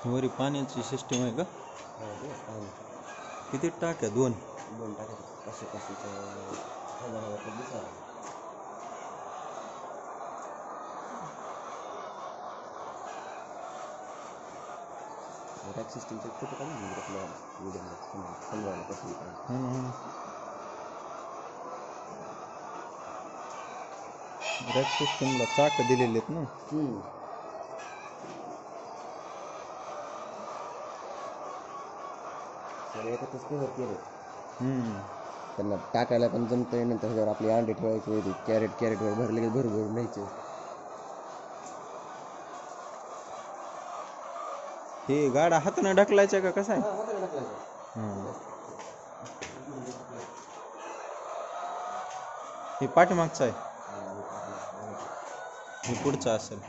वरी पाण्याची सिस्टीम आहे का? किती टाक्या? दोन टाक्या 500-500 दिसा. रॅक सिस्टीमचे फोटो काढून घेऊ आपल्या व्हिडिओमध्ये समजायला कसं. रॅक सिस्टीमला चाक दिलेले आहेत ना. याच्यातच कव्हर केलं. त्यांना टाकायला पण जमतंय. नंतर त्याच्यावर आपली अंडे ठेवायचे होते. कॅरेटवर भरले भरून न्यायचे. हे गाडा हाताने ढकलायचा का कसं आहे? हाताने ढकलायचं. हे पाठीमागचं आहे, हे पुढचं असेल.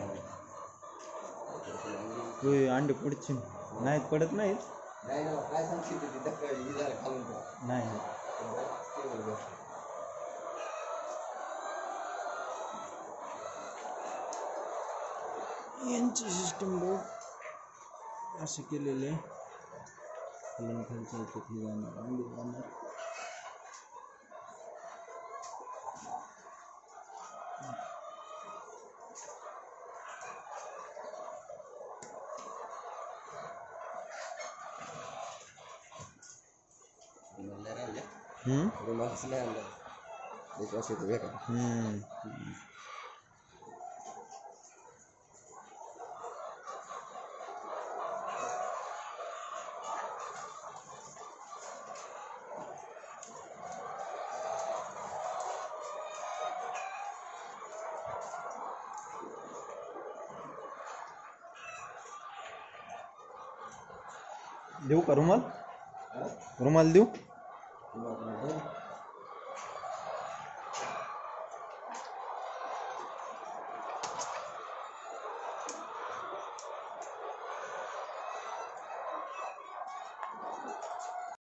होय, अंडे पुढचे नाहीत, पडत नाहीत. नाही यांची सिस्टम बघ असे केलेले. देऊ का रुमाल? रुमाल देऊ?